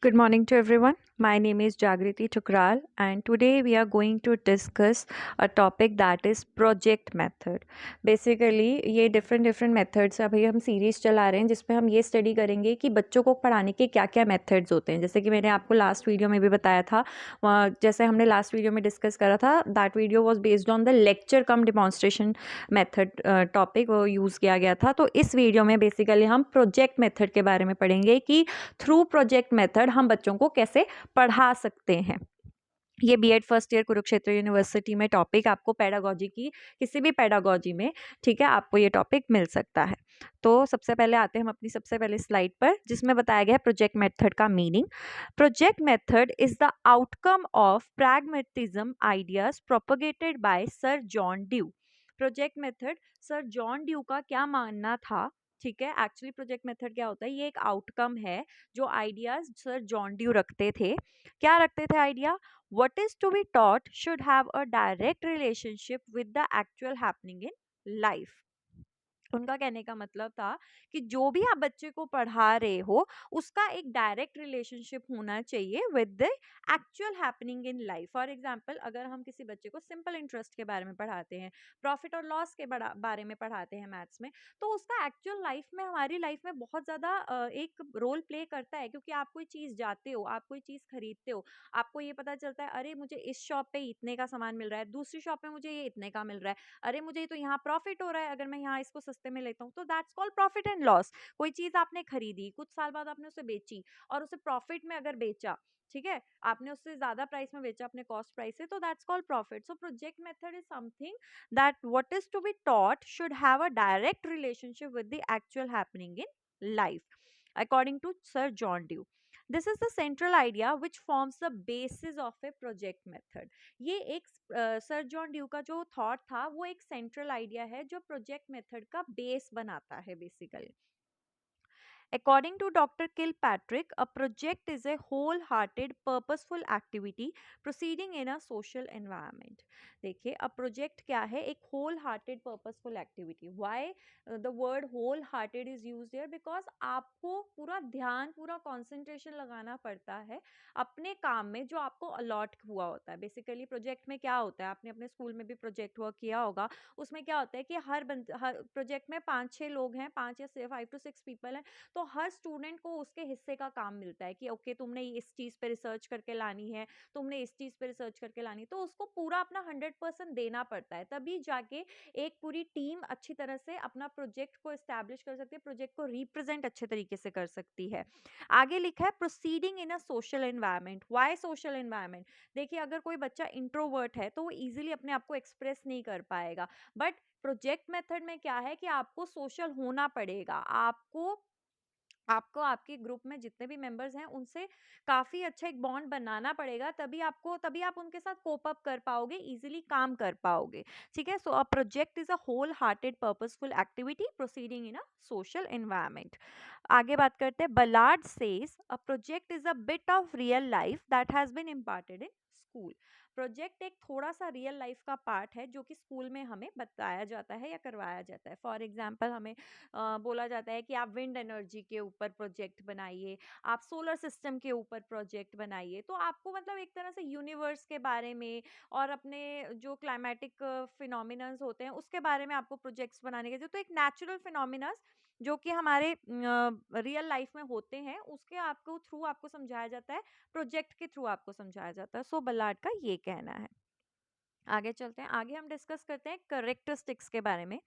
Good morning to everyone. My name is Jagriti Tukral, and today we are going to discuss a topic that is project method. Basically ये different methods है। अभी हम series चला रहे हैं जिसमें हम ये स्टडी करेंगे कि बच्चों को पढ़ाने के क्या क्या मेथड्स होते हैं। जैसे कि मैंने आपको लास्ट वीडियो में भी बताया था, जैसे हमने लास्ट वीडियो में डिस्कस करा था, that video was based on the lecture come demonstration method topic वो यूज़ किया गया था। तो इस वीडियो में बेसिकली हम प्रोजेक्ट मेथड के बारे में पढ़ेंगे कि थ्रू प्रोजेक्ट मेथड हम बच्चों को कैसे पढ़ा सकते हैं। ये BEd first year Kurukshetra university में टॉपिक आपको पेडागोजी की किसी भी पेडागोजी में, ठीक है, आपको ये टॉपिक मिल सकता है। तो सबसे पहले आते हैं हम अपनी सबसे पहले स्लाइड पर जिसमें बताया गया है प्रोजेक्ट मेथड का meaning. Project method is the outcome of pragmatism ideas propagated by sir John Dewey. Project method sir John Dewey का क्या मानना था? ठीक है, एक्चुअली प्रोजेक्ट मेथड क्या होता है, ये एक आउटकम है जो आइडियाज सर जॉन ड्यू रखते थे। क्या रखते थे idea? What is to be taught should have a direct relationship with the actual happening in life. उनका कहने का मतलब था कि जो भी आप बच्चे को पढ़ा रहे हो उसका एक डायरेक्ट रिलेशनशिप होना चाहिए with the actual happening in life. For example, अगर हम किसी बच्चे को सिंपल इंटरेस्ट के बारे में पढ़ाते हैं, प्रॉफिट और लॉस के बारे में पढ़ाते हैं मैथ्स में, तो उसका एक्चुअल लाइफ में, हमारी लाइफ में बहुत ज़्यादा एक रोल प्ले करता है। क्योंकि आप कोई चीज़ जाते हो, आप कोई चीज़ खरीदते हो, आपको ये पता चलता है अरे मुझे इस शॉप पे इतने का सामान मिल रहा है, दूसरी शॉप पे मुझे ये इतने का मिल रहा है, अरे मुझे तो यहाँ प्रॉफिट हो रहा है अगर मैं यहाँ इसको सस्ते में लेता हूँ। तो that's called profit and loss. कोई चीज आपने खरीदी, कुछ साल बाद आपने उसे बेची और उसे प्रॉफिट में अगर बेचा, ठीक है, आपने उससे ज्यादा प्राइस में बेचा अपने कॉस्ट प्राइस से, तो that's called profit. So project method is something that what is to be taught should have a direct relationship with the actual happening in life, according to Sir John Dewey. This is the central idea which forms the basis of a project method. ये एक sir John Dewey का जो thought था वो एक central idea है जो project method का बेस बनाता है basically. According to Dr. Kilpatrick, a project is a wholehearted, purposeful activity proceeding in a social environment. देखिए, a project क्या है? एक wholehearted, purposeful activity. Why the word wholehearted is used here? Because आपको पूरा ध्यान, पूरा concentration लगाना पड़ता है अपने काम में जो आपको अलॉट हुआ होता है। बेसिकली प्रोजेक्ट में क्या होता है, आपने अपने स्कूल में भी प्रोजेक्ट वर्क किया होगा, उसमें क्या होता है कि हर प्रोजेक्ट में 5-6 लोग हैं, 5 या 5 to 6 पीपल हैं। तो हर स्टूडेंट को उसके हिस्से का काम मिलता है कि ओके तुमने इस चीज़ पे रिसर्च करके लानी है, तुमने इस चीज़ पे रिसर्च करके लानी, तो उसको पूरा अपना 100% देना पड़ता है, तभी जाके एक पूरी टीम अच्छी तरह से अपना प्रोजेक्ट को एस्टैब्लिश कर सकती है, प्रोजेक्ट को रिप्रेजेंट अच्छे तरीके से कर सकती है। आगे लिखा है proceeding in a social environment. Why social environment? देखिए, अगर कोई बच्चा इंट्रोवर्ट है तो वो इजीली अपने आप को एक्सप्रेस नहीं कर पाएगा, बट प्रोजेक्ट मेथड में क्या है कि आपको सोशल होना पड़ेगा, आपको आपको आपके ग्रुप में जितने भी मेंबर्स हैं उनसे काफी अच्छा एक बॉन्ड बनाना पड़ेगा, तभी आप उनके साथ कोप अप कर पाओगे, इजीली काम कर पाओगे। ठीक है, so a project is a whole hearted purposeful activity proceeding in a social environment. आगे बात करते हैं, Ballard says a project is a bit of real life that has been imparted in school. Project एक थोड़ा सा real life का part है जो कि स्कूल में हमें बताया जाता है या करवाया जाता है। फॉर एग्जाम्पल, हमें बोला जाता है कि आप विंड एनर्जी के ऊपर प्रोजेक्ट बनाइए, आप सोलर सिस्टम के ऊपर प्रोजेक्ट बनाइए। तो आपको मतलब एक तरह से यूनिवर्स के बारे में और अपने जो क्लाइमेटिक फिनोमिनन्स होते हैं उसके बारे में आपको प्रोजेक्ट्स बनाने के, तो एक नेचुरल फिनोमिनस जो कि हमारे रियल लाइफ में होते हैं उसके आपको थ्रू आपको समझाया जाता है, प्रोजेक्ट के थ्रू आपको समझाया जाता है। सो बलार्ड का ये कहना है। आगे चलते हैं, आगे हम डिस्कस करते हैं करेक्टरिस्टिक्स के बारे में।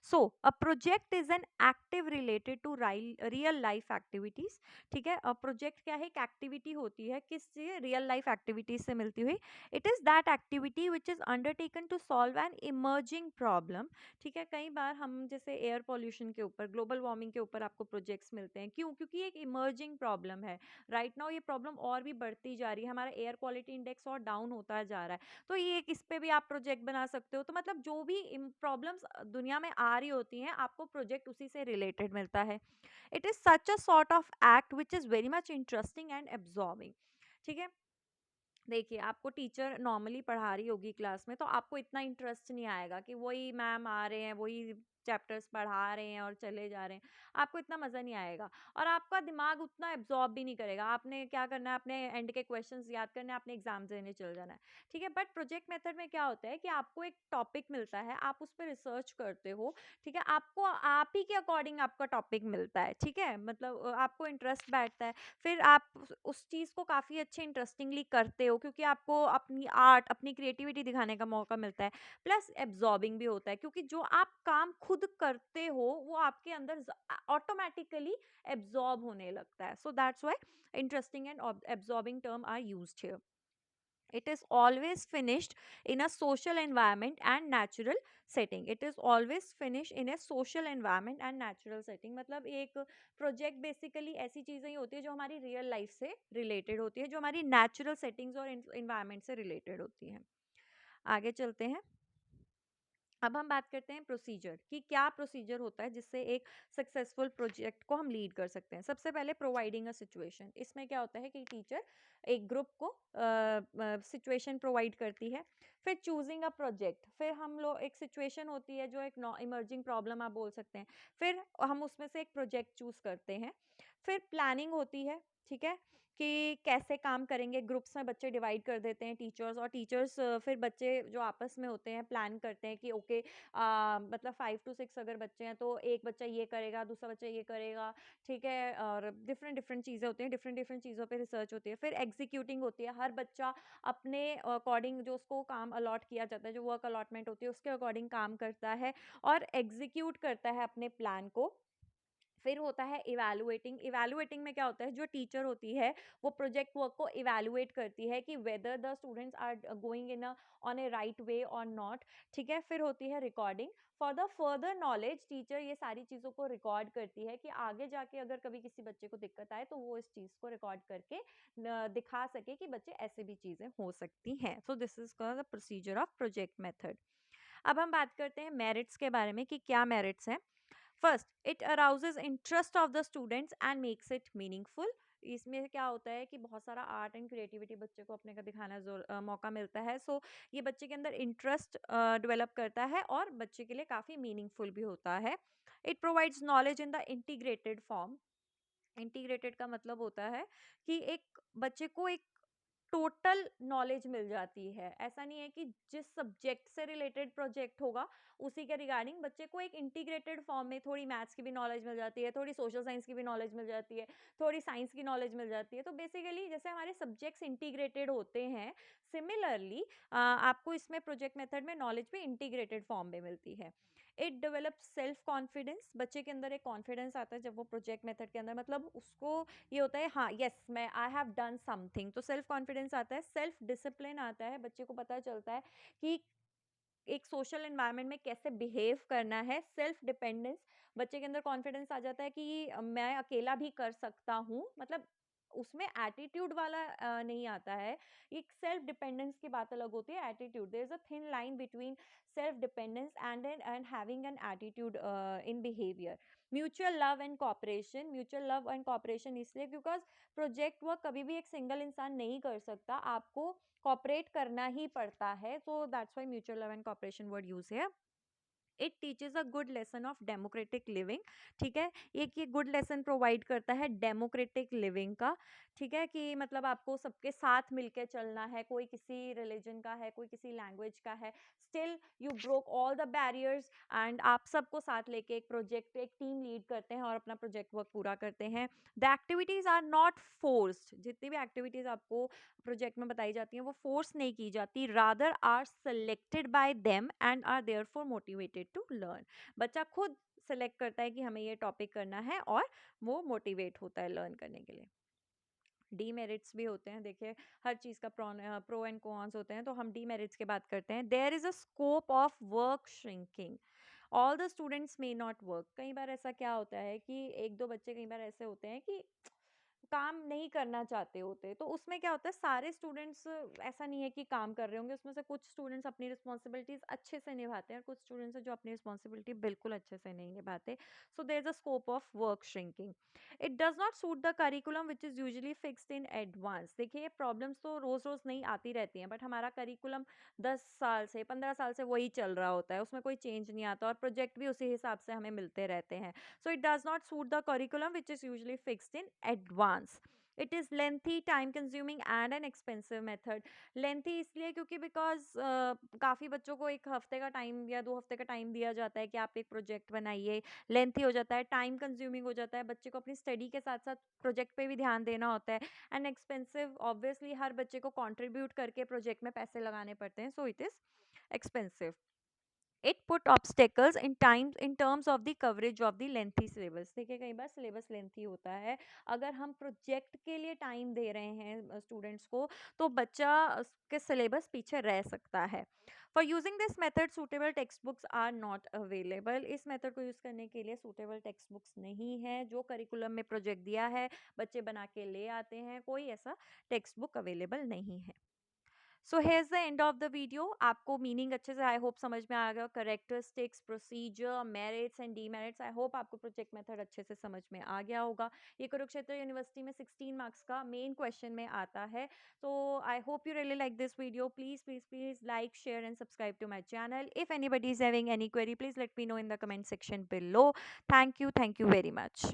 So a project is an active related to real life activities. ठीक है, प्रोजेक्ट क्या है? एक एक्टिविटी होती है, किससे? रियल लाइफ एक्टिविटीज से मिलती हुई। It is that activity which is undertaken to solve an emerging problem. ठीक है, कई बार हम जैसे एयर पॉल्यूशन के ऊपर, ग्लोबल वार्मिंग के ऊपर आपको प्रोजेक्ट्स मिलते हैं। क्यों? क्योंकि एक इमर्जिंग प्रॉब्लम है राइट नाउ, ये प्रॉब्लम और भी बढ़ती जा रही है, हमारा एयर क्वालिटी इंडेक्स और डाउन होता जा रहा है। तो ये इस पे भी आप प्रोजेक्ट बना सकते हो। तो मतलब जो भी प्रॉब्लम्स दुनिया में आ रही होती हैं, आपको प्रोजेक्ट उसी से रिलेटेड मिलता है। It is such a sort of act which is very much interesting and absorbing. ठीक है, देखिए, आपको टीचर नॉर्मली पढ़ा रही होगी क्लास में तो आपको इतना इंटरेस्ट नहीं आएगा कि वही मैम आ रहे हैं, वही चैप्टर्स पढ़ा रहे हैं और चले जा रहे हैं, आपको इतना मज़ा नहीं आएगा और आपका दिमाग उतना एब्जॉर्ब भी नहीं करेगा। आपने क्या करना है, अपने एंड के क्वेश्चंस याद करने हैं, आपने एग्जाम देने चल जाना है, ठीक है। बट प्रोजेक्ट मेथड में क्या होता है कि आपको एक टॉपिक मिलता है, आप उस पर रिसर्च करते हो, ठीक है। आपको आप ही के अकॉर्डिंग आपका टॉपिक मिलता है, ठीक है, मतलब आपको इंटरेस्ट बैठता है, फिर आप उस चीज़ को काफ़ी अच्छे इंटरेस्टिंगली करते हो क्योंकि आपको अपनी आर्ट, अपनी क्रिएटिविटी दिखाने का मौका मिलता है। प्लस एब्जॉर्बिंग भी होता है क्योंकि जो आप काम खुद करते हो वो आपके अंदर ऑटोमेटिकली एब्जॉर्ब होने लगता है। So that's why interesting and absorbing term are used here. It is always finished in a social environment and natural setting. It is always finished in a social environment and natural setting. मतलब एक project basically ऐसी चीज़ें ही होती है जो हमारी real life से related होती है, जो हमारी नेचुरल सेटिंग्स और इन्वायरमेंट से रिलेटेड होती हैं। आगे चलते हैं। अब हम बात करते हैं प्रोसीजर कि क्या प्रोसीजर होता है जिससे एक सक्सेसफुल प्रोजेक्ट को हम लीड कर सकते हैं। सबसे पहले प्रोवाइडिंग अ सिचुएशन। इसमें क्या होता है कि टीचर एक ग्रुप को सिचुएशन प्रोवाइड करती है। फिर चूजिंग अ प्रोजेक्ट, फिर हम लोग एक सिचुएशन होती है जो एक इमर्जिंग प्रॉब्लम आप बोल सकते हैं, फिर हम उसमें से एक प्रोजेक्ट चूज करते हैं। फिर प्लानिंग होती है, ठीक है, कि कैसे काम करेंगे। ग्रुप्स में बच्चे डिवाइड कर देते हैं टीचर्स, और टीचर्स फिर बच्चे जो आपस में होते हैं प्लान करते हैं कि ओके मतलब 5 to 6 अगर बच्चे हैं तो एक बच्चा ये करेगा, दूसरा बच्चा ये करेगा, ठीक है। और डिफरेंट डिफरेंट चीज़ें होती हैं, डिफरेंट डिफरेंट चीज़ों पे रिसर्च होती है। फिर एग्जीक्यूटिंग होती है, हर बच्चा अपने अकॉर्डिंग जो उसको काम अलॉट किया जाता है, जो वर्क अलॉटमेंट होती है उसके अकॉर्डिंग काम करता है और एग्जीक्यूट करता है अपने प्लान को। फिर होता है इवैल्यूएटिंग। इवैल्यूएटिंग में क्या होता है, जो टीचर होती है वो प्रोजेक्ट वर्क को इवैल्यूएट करती है कि whether the students are going in on a right way और नॉट, ठीक है। फिर होती है recording. For the further knowledge teacher ये सारी चीज़ों को रिकॉर्ड करती है कि आगे जाके अगर कभी किसी बच्चे को दिक्कत आए तो वो इस चीज़ को रिकॉर्ड करके दिखा सके कि बच्चे ऐसे भी चीज़ें हो सकती हैं। So this is the procedure of project method. अब हम बात करते हैं मेरिट्स के बारे में कि क्या मेरिट्स हैं। First, it arouses interest of the students and makes it meaningful. इसमें क्या होता है कि बहुत सारा आर्ट एंड क्रिएटिविटी बच्चे को अपने का दिखाना मौका मिलता है। सो ये बच्चे के अंदर इंटरेस्ट डेवलप करता है और बच्चे के लिए काफ़ी मीनिंगफुल भी होता है। It provides knowledge in the integrated form. Integrated का मतलब होता है कि एक बच्चे को एक टोटल नॉलेज मिल जाती है। ऐसा नहीं है कि जिस सब्जेक्ट से रिलेटेड प्रोजेक्ट होगा उसी के रिगार्डिंग बच्चे को एक इंटीग्रेटेड फॉर्म में थोड़ी मैथ्स की भी नॉलेज मिल जाती है, थोड़ी सोशल साइंस की भी नॉलेज मिल जाती है, थोड़ी साइंस की नॉलेज मिल जाती है। तो बेसिकली जैसे हमारे सब्जेक्ट्स इंटीग्रेटेड होते हैं, सिमिलरली आपको इसमें प्रोजेक्ट मेथड में नॉलेज भी इंटीग्रेटेड फॉर्म में मिलती है। It develop self confidence. बच्चे के अंदर एक कॉन्फिडेंस आता है जब वो प्रोजेक्ट मेथड के अंदर, मतलब उसको ये होता है हाँ यस मैं आई हैव डन समथिंग, तो सेल्फ कॉन्फिडेंस आता है। सेल्फ डिसिप्लिन आता है, बच्चे को पता चलता है कि एक सोशल एनवायरनमेंट में कैसे बिहेव करना है। सेल्फ डिपेंडेंस, बच्चे के अंदर कॉन्फिडेंस आ जाता है कि मैं अकेला भी कर सकता हूँ, मतलब उसमें एटीट्यूड वाला नहीं आता है। एक सेल्फ डिपेंडेंस की बात अलग होती है, attitude, there is a thin line between self dependence and having an attitude in behaviour. Mutual love and cooperation. Mutual love and cooperation इसलिए बिकॉज प्रोजेक्ट वर्क कभी भी एक सिंगल इंसान नहीं कर सकता, आपको कॉपरेट करना ही पड़ता है। So that's why mutual love and cooperation word use है। It teaches a good lesson of democratic living, ठीक है। एक ये गुड लेसन प्रोवाइड करता है डेमोक्रेटिक लिविंग का, ठीक है, कि मतलब आपको सबके साथ मिलके चलना है, कोई किसी रिलीजन का है, कोई किसी लैंग्वेज का है, still you broke all the barriers and आप सबको साथ लेके एक प्रोजेक्ट, एक टीम लीड करते हैं और अपना प्रोजेक्ट वर्क पूरा करते हैं। The activities are not forced. जितनी भी एक्टिविटीज आपको प्रोजेक्ट में बताई जाती हैं वो फोर्स नहीं की जाती, rather are selected by them and are therefore motivated to learn. बच्चा खुद सेलेक्ट करता है कि हमें ये टॉपिक करना है और वो मोटिवेट होता है लर्न करने के लिए। डीमेरिट्स भी होते हैं, देखिए हर चीज़ का प्रो एंड कॉन्स होते हैं, तो हम डीमेरिट्स की बात करते हैं। There is a scope of work shrinking. All the students may not work. कई बार ऐसा क्या होता है कि एक दो बच्चे कई बार ऐसे होते हैं कि काम नहीं करना चाहते होते। तो उसमें क्या होता है, सारे स्टूडेंट्स ऐसा नहीं है कि काम कर रहे होंगे, उसमें से कुछ स्टूडेंट्स अपनी रिस्पॉन्सिबिलिटीज़ अच्छे से निभाते हैं और कुछ स्टूडेंट्स हैं जो अपनी रिस्पॉन्सिबिलिटी बिल्कुल अच्छे से नहीं निभाते। So there is a scope of work shrinking. It does not suit the curriculum which is usually fixed in advance. देखिए, ये प्रॉब्लम्स तो रोज़-रोज़ नहीं आती रहती हैं, बट हमारा करिकुलम 10 साल से, 15 साल से वही चल रहा होता है, उसमें कोई चेंज नहीं आता और प्रोजेक्ट भी उसी हिसाब से हमें मिलते रहते हैं। So it does not suit the curriculum which is usually fixed in advance. It is lengthy, time consuming and an expensive method. Lengthy इसलिए क्योंकि because काफ़ी बच्चों को एक हफ्ते का टाइम या 2 हफ्ते का टाइम दिया जाता है कि आप एक प्रोजेक्ट बनाइए। लेंथी हो जाता है, टाइम कंज्यूमिंग हो जाता है, बच्चे को अपनी स्टडी के साथ साथ प्रोजेक्ट पे भी ध्यान देना होता है। एंड एक्सपेंसिव, ऑब्वियसली हर बच्चे को कंट्रीब्यूट करके प्रोजेक्ट में पैसे लगाने पड़ते हैं, so it is expensive. It put obstacles in times in terms of the coverage of the lengthy syllabus. देखिए, कई बार सिलेबस लेंथी होता है, अगर हम प्रोजेक्ट के लिए टाइम दे रहे हैं स्टूडेंट्स को, तो बच्चा के सिलेबस पीछे रह सकता है। For using this method suitable text books are not available. इस मेथड को यूज़ करने के लिए सूटेबल टेक्स्ट बुक्स नहीं है। जो करिकुलम में प्रोजेक्ट दिया है, बच्चे बना के ले आते हैं, कोई ऐसा टेक्स्ट बुक अवेलेबल नहीं है। So here's the end of the video. आपको मीनिंग अच्छे से आई होप समझ में आ गया, characteristics, procedure, merits and demerits. I hope आपको प्रोजेक्ट मेथड अच्छे से समझ में आ गया होगा। ये कुरुक्षेत्र यूनिवर्सिटी में 16 मार्क्स का मेन क्वेश्चन में आता है। तो I hope you really like this video. Please please please like, share and subscribe to my channel. If anybody is having any query, please let me know in the comment section below. Thank you very much.